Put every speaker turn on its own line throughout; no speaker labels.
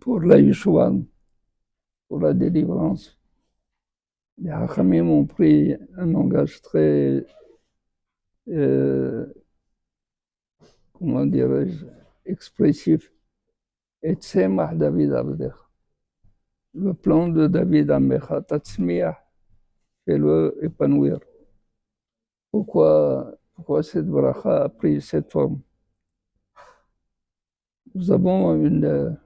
pour la Yeshua, pour la délivrance. Les Hachamim ont pris un langage très, comment dirais-je, expressif. Et Tzemach David Abdech. Le plan de David Amecha, Tatzmiah, fais-le épanouir. Pourquoi cette bracha a pris cette forme? Nous avons une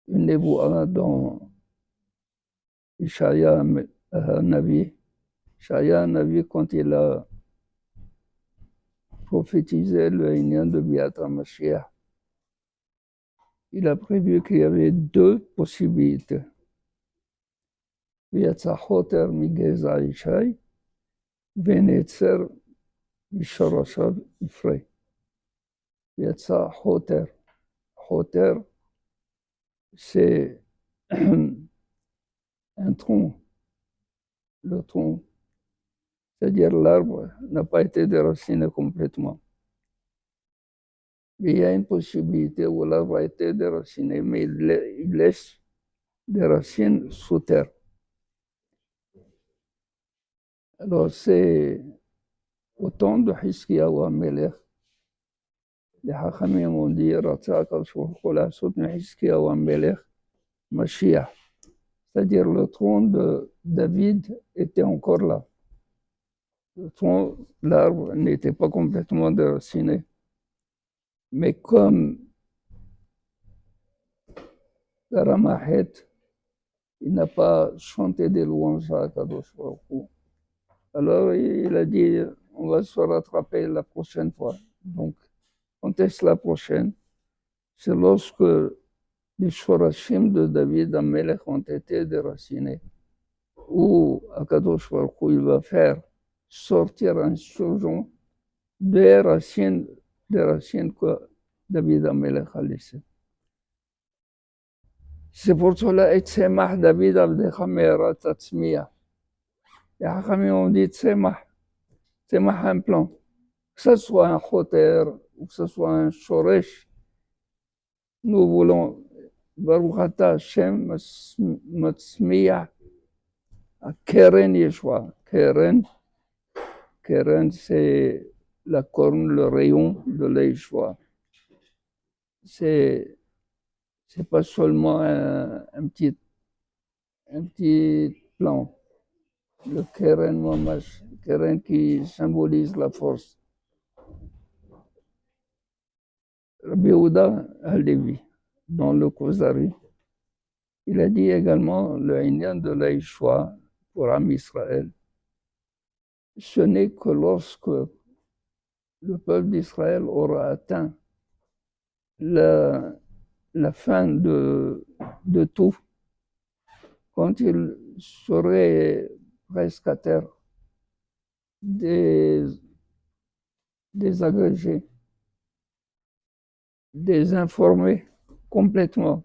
névoie dans Ishaïa Navi. Ishaïa Navi, quand il a prophétisé le Inyan de Biat HaMashiach, il a prévu qu'il y avait deux possibilités. Yatsa Choter Migeza Ishaï, Venetzer Mishoroshav Ifrei. Yatsa Choter. Choter, c'est un tronc. Le tronc, c'est-à-dire l'arbre n'a pas été déraciné complètement. Mais il y a une possibilité où l'arbre a été déraciné, mais il laisse des racines sous terre. Alors c'est au temps de Hiskiyahu HaMelech, les Hachamim ont dit Ratza HaKadosh Hu Hiskiyahu HaMelech Mashiach, c'est-à-dire le trône de David était encore là. Le tronc, l'arbre n'était pas complètement déraciné. Mais comme le Ramahet, il n'a pas chanté des louanges à Kadosh Baruch Hu, alors il a dit, on va se rattraper la prochaine fois. Donc, quand est-ce la prochaine? C'est lorsque les Shorashim de David Amelech ont été déracinés, où Akadosh Baruch Hu, il va faire sortir un surgeon des racines que David Amelech a laissées. C'est pour cela, Tzemach David Abdecha Me'erat Tatzmiah. Les Hachamim ont dit Tzemach un plan. Que ce soit un Choter ou que ce soit un Shoresh, nous voulons Baruch Ata Hashem Matzmiah Keren Yeshua. Keren, c'est la corne, le rayon de la Yeshua. C'est pas seulement un petit plan. Le Keren Mamash, Keren qui symbolise la force. Rabbi Yehuda Halevi, dans le Kuzari, il a dit également le Inyan de la Yeshua pour Am Israël. Ce n'est que lorsque le peuple d'Israël aura atteint la fin de tout, quand il serait presque à terre, désagrégé, désinformé complètement,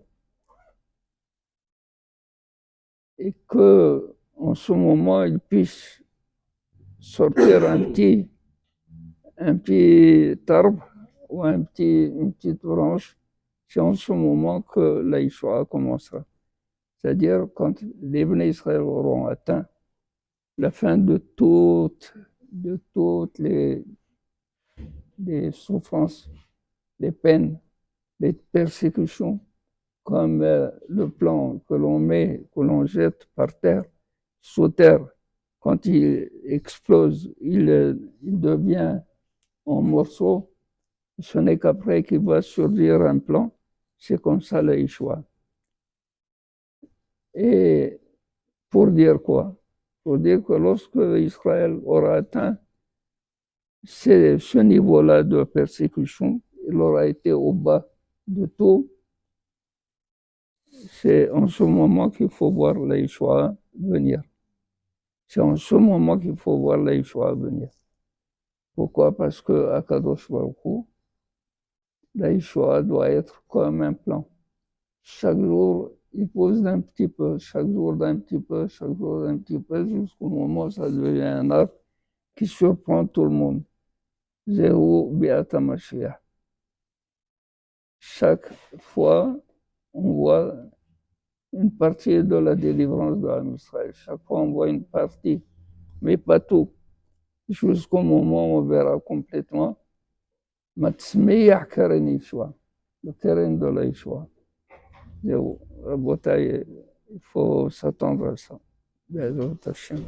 et que en ce moment il puisse sortir un petit arbre ou une petite branche, c'est en ce moment que la Yeshua commencera. C'est-à-dire quand les Bnei Israël auront atteint la fin de toutes les souffrances, les peines, les persécutions, comme le plan que l'on jette par terre, sous terre, quand il explose, il devient en morceaux. Ce n'est qu'après qu'il va surgir un plan. C'est comme ça la Yeshua. Et pour dire quoi? Pour dire que lorsque Israël aura atteint ce niveau-là de persécution, il aura été au bas de tout. C'est en ce moment qu'il faut voir la Yeshua venir. C'est en ce moment qu'il faut voir la Yeshua venir. Pourquoi? Parce que à Kadosh Baruch Hu, la Yeshua doit être comme un plan. Chaque jour, il pose d'un petit peu, chaque jour d'un petit peu, chaque jour d'un petit peu, jusqu'au moment où ça devient un arbre qui surprend tout le monde. Zehu Biat HaMashiach. chaque fois, on voit une partie de la délivrance de Israël. Chaque fois, on voit une partie, mais pas tout. Jusqu'au moment où on verra complètement. Matsmiya Karen Yeshua, le terrain de la Yeshua. Il faut s'attendre à ça. Bezrat Hashem.